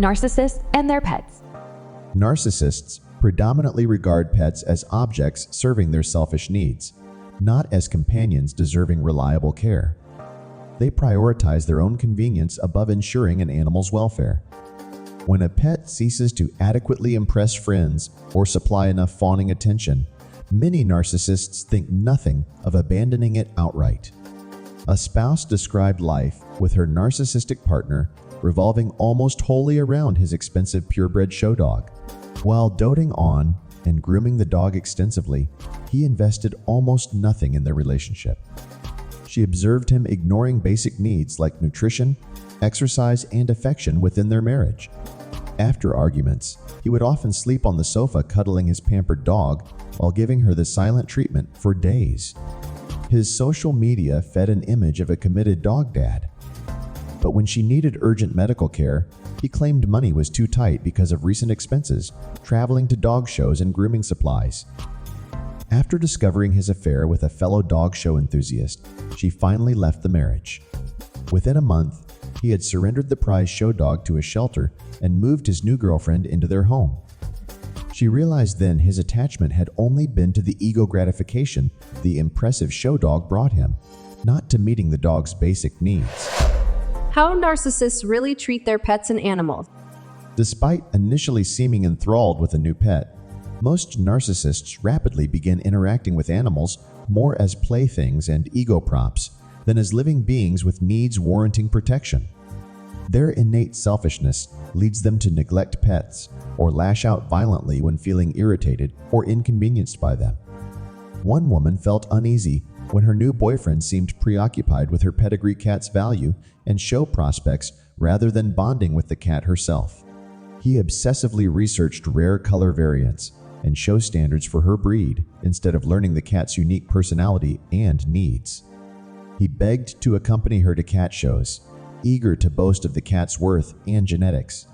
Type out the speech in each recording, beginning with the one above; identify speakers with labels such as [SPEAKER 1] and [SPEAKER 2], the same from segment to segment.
[SPEAKER 1] narcissists and their pets.
[SPEAKER 2] Narcissists predominantly regard pets as objects serving their selfish needs, not as companions deserving reliable care. They prioritize their own convenience above ensuring an animal's welfare. When a pet ceases to adequately impress friends or supply enough fawning attention, many narcissists think nothing of abandoning it outright. A spouse described life with her narcissistic partner revolving almost wholly around his expensive purebred show dog. While doting on and grooming the dog extensively, he invested almost nothing in their relationship. She observed him ignoring basic needs like nutrition, exercise, and affection within their marriage. After arguments, he would often sleep on the sofa cuddling his pampered dog while giving her the silent treatment for days. His social media fed an image of a committed dog dad. But when she needed urgent medical care, he claimed money was too tight because of recent expenses, traveling to dog shows and grooming supplies. After discovering his affair with a fellow dog show enthusiast, she finally left the marriage. Within a month, he had surrendered the prize show dog to a shelter and moved his new girlfriend into their home. She realized then his attachment had only been to the ego gratification the impressive show dog brought him, not to meeting the dog's basic needs.
[SPEAKER 3] How narcissists really treat their pets and animals.
[SPEAKER 2] Despite initially seeming enthralled with a new pet, most narcissists rapidly begin interacting with animals more as playthings and ego props than as living beings with needs warranting protection. Their innate selfishness leads them to neglect pets or lash out violently when feeling irritated or inconvenienced by them. One woman felt uneasy when her new boyfriend seemed preoccupied with her pedigree cat's value and show prospects rather than bonding with the cat herself. He obsessively researched rare color variants and show standards for her breed instead of learning the cat's unique personality and needs. He begged to accompany her to cat shows, eager to boast of the cat's worth and genetics.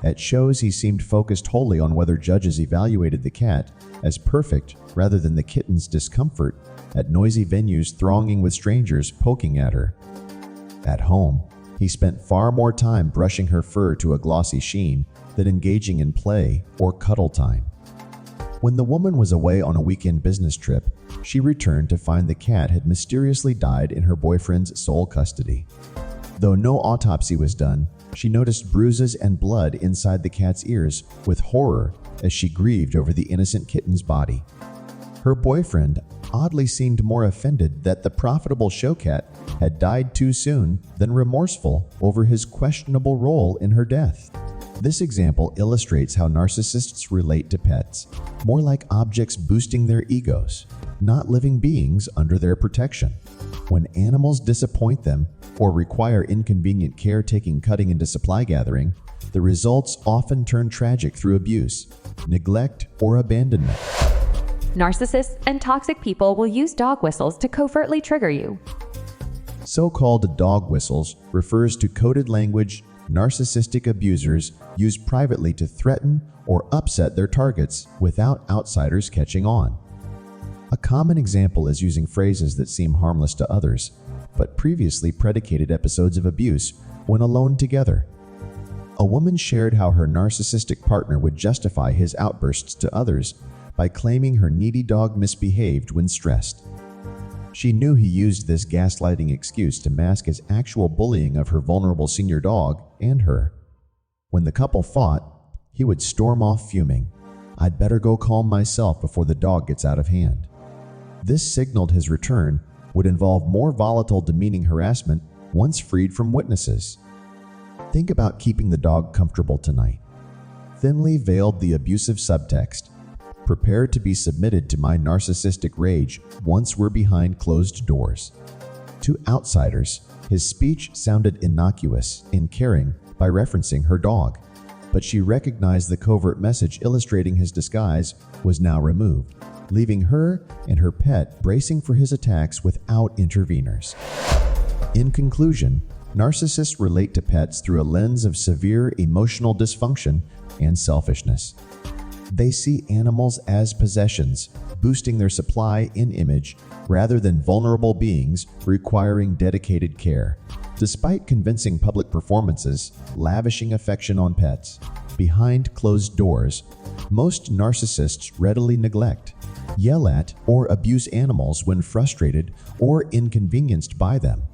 [SPEAKER 2] At shows, he seemed focused wholly on whether judges evaluated the cat as perfect rather than the kitten's discomfort at noisy venues thronging with strangers poking at her. At home, he spent far more time brushing her fur to a glossy sheen than engaging in play or cuddle time. When the woman was away on a weekend business trip, she returned to find the cat had mysteriously died in her boyfriend's sole custody. Though no autopsy was done, she noticed bruises and blood inside the cat's ears with horror as she grieved over the innocent kitten's body. Her boyfriend oddly seemed more offended that the profitable show cat had died too soon than remorseful over his questionable role in her death. This example illustrates how narcissists relate to pets, more like objects boosting their egos, not living beings under their protection. When animals disappoint them or require inconvenient caretaking, cutting into supply gathering, the results often turn tragic through abuse, neglect, or abandonment.
[SPEAKER 1] Narcissists and toxic people will use dog whistles to covertly trigger you.
[SPEAKER 2] So-called dog whistles refers to coded language narcissistic abusers use privately to threaten or upset their targets without outsiders catching on. A common example is using phrases that seem harmless to others, but previously predicated episodes of abuse when alone together. A woman shared how her narcissistic partner would justify his outbursts to others by claiming her needy dog misbehaved when stressed. She knew he used this gaslighting excuse to mask his actual bullying of her vulnerable senior dog and her. When the couple fought, he would storm off fuming, "I'd better go calm myself before the dog gets out of hand." This signaled his return would involve more volatile, demeaning harassment once freed from witnesses. Think about keeping the dog comfortable tonight. Thinly veiled the abusive subtext. Prepare to be submitted to my narcissistic rage once we're behind closed doors. To outsiders, his speech sounded innocuous and caring by referencing her dog, but she recognized the covert message illustrating his disguise was now removed, leaving her and her pet bracing for his attacks without interveners. In conclusion, narcissists relate to pets through a lens of severe emotional dysfunction and selfishness. They see animals as possessions, boosting their supply in image rather than vulnerable beings requiring dedicated care. Despite convincing public performances, lavishing affection on pets, behind closed doors, most narcissists readily neglect, yell at, or abuse animals when frustrated or inconvenienced by them.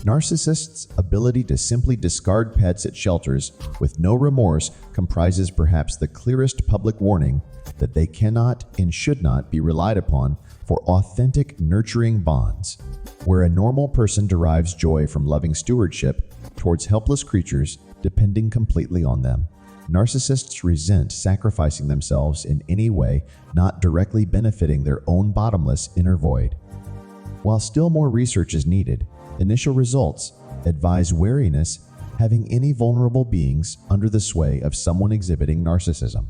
[SPEAKER 2] Narcissists' ability to simply discard pets at shelters with no remorse comprises perhaps the clearest public warning that they cannot and should not be relied upon for authentic, nurturing bonds. Where a normal person derives joy from loving stewardship towards helpless creatures depending completely on them, narcissists resent sacrificing themselves in any way not directly benefiting their own bottomless inner void. While still more research is needed, initial results advise wariness having any vulnerable beings under the sway of someone exhibiting narcissism.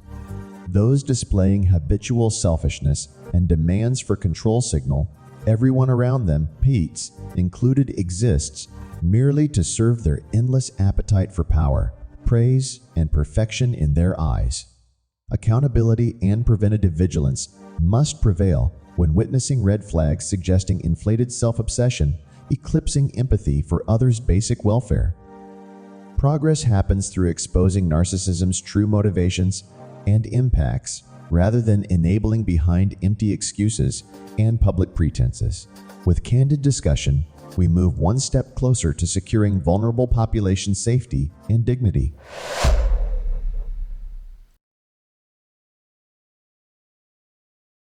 [SPEAKER 2] Those displaying habitual selfishness and demands for control signal everyone around them, pets included, exists merely to serve their endless appetite for power, praise, and perfection in their eyes. Accountability and preventative vigilance must prevail when witnessing red flags suggesting inflated self-obsession, eclipsing empathy for others' basic welfare. Progress happens through exposing narcissism's true motivations and impacts rather than enabling behind empty excuses and public pretenses. With candid discussion, we move one step closer to securing vulnerable population safety and dignity.